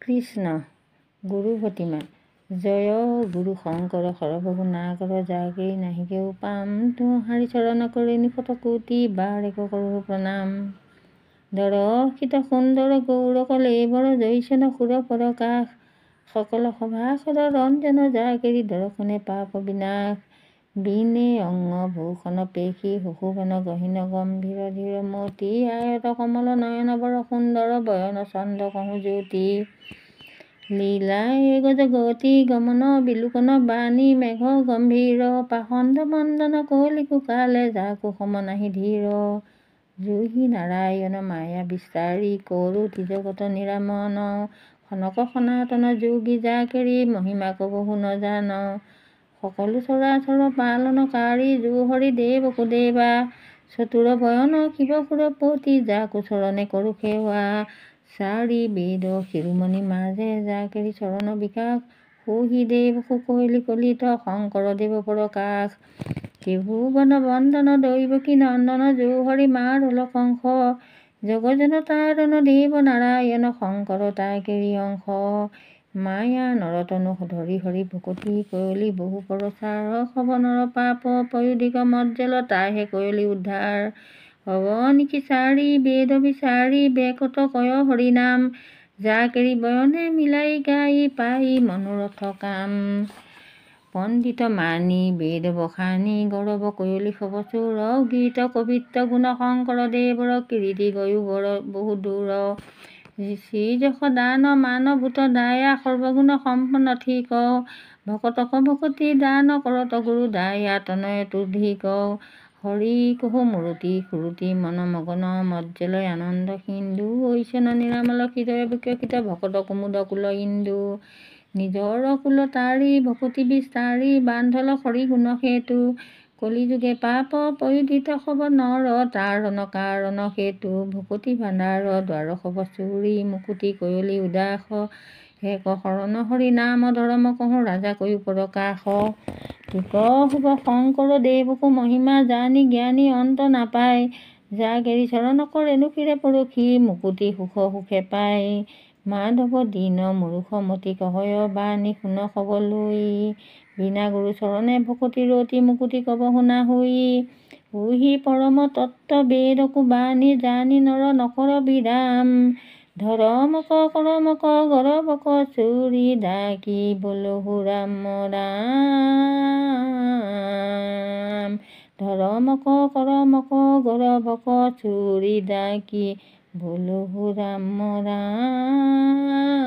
কৃষ্ণ গুৰু প্ৰতিমা জয় গুৰু শংকৰ সৰ্বগুণাকৰ যাকে নাহিকেও পাম তোহাৰি চৰণ কৰি নিশত কোটি বাৰ এক কৰোঁ প্ৰণাম। দৰশিত সুন্দৰ গৌৰ কলে বৰ জৈছেন সুৰ পৰকাশ সকল সভাসদ ৰঞ্জন যাকেৰি দৰ্শনে পাপ বিনাশ। বিনে অংগ ভূষণ পেশী শুশুভন গহীন গম্ভীৰ ধীৰ মূৰ্তি আয়ত কমল নয়ন বৰ সুন্দৰ বয়ন চন্দ্ৰ কহু জ্যোতি। লীলা এগ জগতি গমন বিলোকন বাণী মেঘ গম্ভীৰ পাখণ্ড মণ্ডন কলি কুকালে যাকো সম নাহি ধীৰ। জুহি নাৰায়ণ মায়া বিস্তাৰী কৰোতি জগত নিৰামন খনক সনাতন যোগী যাকেৰি মহিমা কবহু নজান। সকলো চৰাচৰ পালনকাৰী জো হৰি দেৱ কুদেৱা চতুৰ বয়ন শিৱ সুৰপতি যাকো চৰণে কৰো সেৱা। চাৰি বেদ শিৰোমণি মাজে যাকেৰি চৰণ বিকাশ সৌহি দেৱ সুকৈলি কলিত শংকৰ দেৱ প্ৰকাশ। ত্ৰিভুৱন বন্দন দৈৱকী নন্দন জো হৰি মাৰুল কংস জগজন তাৰণ দেৱ নাৰায়ণ শংকৰ তাকেৰি অংশ। মায়া নৰতনু ধৰি হৰি ভকতি কয়লি বহু পৰচাৰ সৱনৰ পাপ পয়োধিক মজ্জল তাহে কয়লি উদ্ধাৰ। অৱনিশি চাৰি বেদ বিচাৰি বেকত কয় হৰি নাম যাকেৰি বয়নে মিলাই গাই পাই মনোৰথ কাম। পণ্ডিত মানি বেদ বখানি গৌৰৱ কয়লি সব চোৰ গীত কবিত্ত গুণ শংকৰ দেৱৰ কীৰ্তি গয়ো বৰ বহু দূৰ। শ্ৰী যশ দান মান ভূত দায়া সৰ্বগুণ সম্পন্ন ঠিক ভকতক ভকতি দান কৰত গুৰু দায়া তনয় তুধিক। হৰি কহু মূৰতি সুৰতি মন মগন মজ্জলয় আনন্দ সিন্ধু ঐচন নিৰামল হৃদয় বিকশিত ভকত কুমুদ কুল ইন্দু। নিজৰ কুল তাৰি ভকতি বিস্তাৰি বান্ধল হৰি গুণ হেতু কলিযুগে পাপ পয়োধিত সব নৰ তাৰণ কাৰণ হেতু। ভকতি ভাণ্ডাৰ দ্বাৰ সব চুৰি মুকুতি কয়লি উদাস এক শৰণ হৰি নাম ধৰম কহো ৰাজা কয়ো প্ৰকাশ। তোক শুভ শংকৰ দেৱকো মহিমা জানি জ্ঞানী অন্ত নাপায় যাকেৰি চৰণ কৰেনো শিৰে পৰখি মুকুতি সুখ সুখে পায়। মাধৱ দীন মুৰুষ মতি কহয় বাণী শুন সব লৈ বিনা গুৰু চৰণে ভকতি ৰতি মুকুতি কবহু নাহৈ। ওহি পৰম তত্ত্ব বেদকো বাণী জানি নৰ নকৰ বিৰাম ধৰমক কৰমক গৰবক চুৰি ডাকি বলহু ৰাম ৰাম। ধৰমক কৰমক গৰবক চুৰি ডাকি বলহু ৰাম ৰাম।